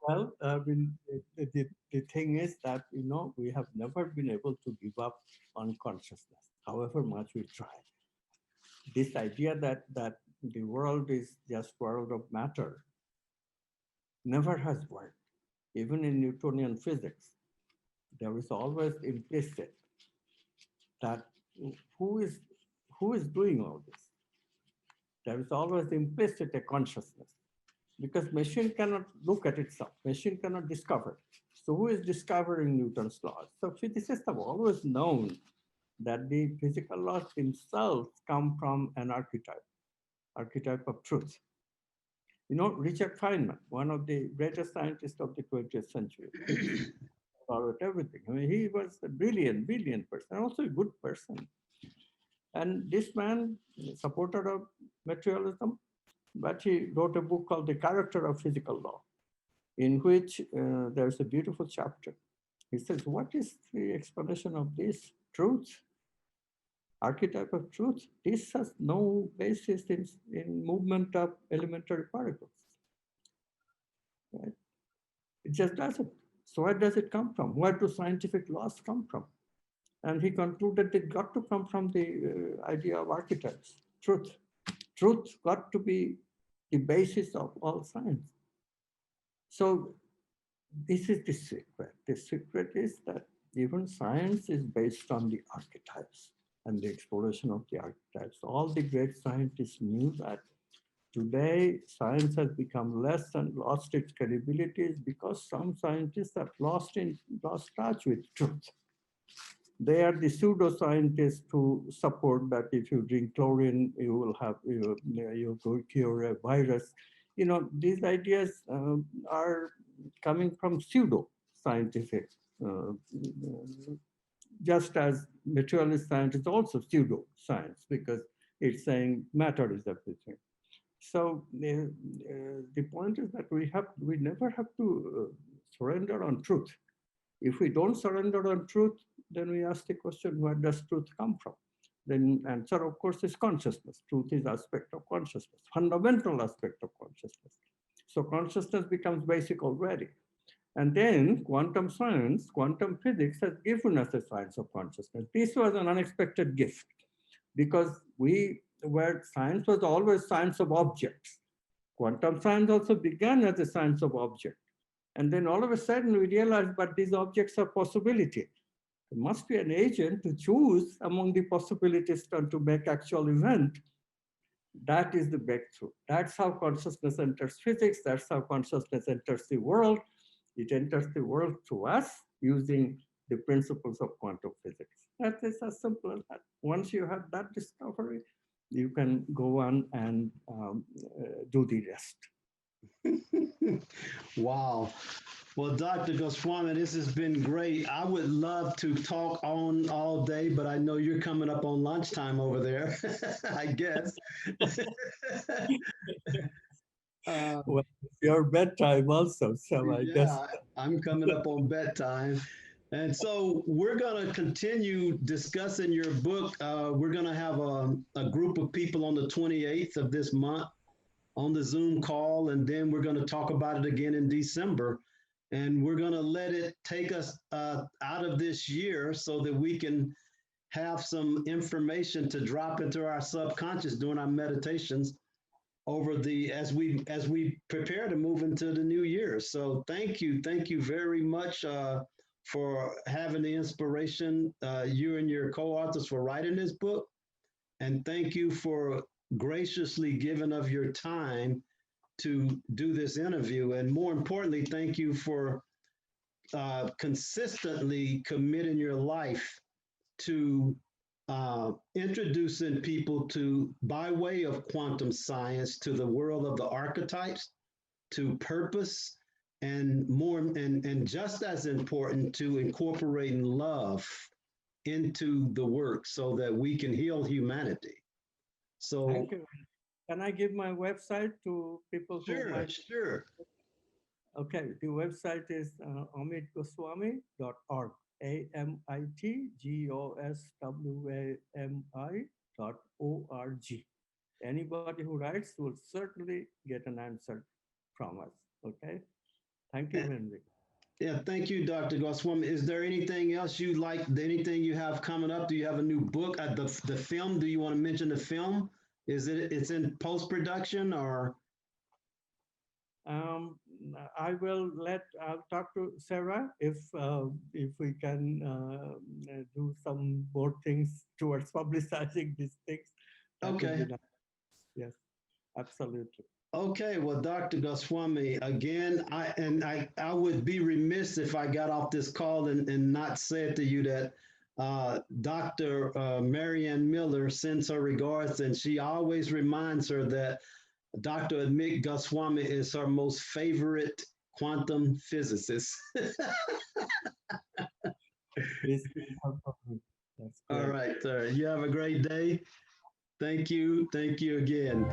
Well, I mean, the thing is that, we have never been able to give up on consciousness, however much we try. This idea that the world is just world of matter never has worked. Even in Newtonian physics, there is always implicit that who is who is doing all this. There is always implicit a consciousness because machine cannot look at itself. Machine cannot discover. So who is discovering Newton's laws? So physicists have always known that the physical laws themselves come from an archetype of truth. Richard Feynman, one of the greatest scientists of the 20th century, about everything. I mean, he was a brilliant person, also a good person. And this man, supporter of materialism, but he wrote a book called The Character of Physical Law, in which there's a beautiful chapter. He says, what is the explanation of this truth? Archetype of truth? This has no basis in movement of elementary particles. Right? It just doesn't. So where does it come from? Where do scientific laws come from? And he concluded it got to come from the idea of archetypes, truth. Truth got to be the basis of all science. So this is the secret. The secret is that even science is based on the archetypes and the exploration of the archetypes. All the great scientists knew that. Today, science has become less and lost its credibility because some scientists have lost touch with truth. They are the pseudoscientists who support that if you drink chlorine, you will have you will cure a virus. These ideas are coming from pseudo scientific, just as materialist science is also pseudo science because it's saying matter is everything. So the point is that we never have to surrender on truth. If we don't surrender on truth, then we ask the question, where does truth come from? Then answer, of course, is consciousness. Truth is aspect of consciousness, fundamental aspect of consciousness. So consciousness becomes basic already. And then quantum science, quantum physics has given us a science of consciousness. This was an unexpected gift because science was always science of objects. Quantum science also began as a science of objects. And then all of a sudden we realized, but these objects are possibility. There must be an agent to choose among the possibilities and to make actual event. That is the breakthrough. That's how consciousness enters physics. That's how consciousness enters the world. It enters the world through us using the principles of quantum physics. That is as simple as that. Once you have that discovery, you can go on and do the rest. Wow. Well, Dr. Goswami, this has been great. I would love to talk on all day, but I know you're coming up on lunchtime over there, I guess. Well, it's your bedtime also, so I guess. Yeah, I'm coming up on bedtime. And so we're going to continue discussing your book. We're going to have a group of people on the 28th of this month on the Zoom call, and then we're going to talk about it again in December. And we're going to let it take us out of this year so that we can have some information to drop into our subconscious during our meditations over the as we prepare to move into the new year. So thank you very much for having the inspiration, you and your co-authors for writing this book, and thank you for graciously giving of your time to do this interview. And more importantly, thank you for consistently committing your life to introducing people to, by way of quantum science, to the world of the archetypes, to purpose, and more, and just as important, to incorporating love into the work so that we can heal humanity. So, thank you. Can I give my website to people who might? Sure. Okay, the website is amitgoswami.org, amitgoswami.org. Anybody who writes will certainly get an answer from us. Okay, thank you, Henry. Yeah, thank you, Dr. Goswami. Is there anything else you like? Anything you have coming up? Do you have a new book? The film? Do you want to mention the film? It's in post production or? I'll talk to Sarah if we can do some more things towards publicizing these things. That would Okay. be nice. Yes, absolutely. Okay, well, Dr. Goswami, again, I would be remiss if I got off this call and not said to you that Dr. Marianne Miller sends her regards, and she always reminds her that Dr. Amit Goswami is her most favorite quantum physicist. All right, sir. You have a great day. Thank you. Thank you again.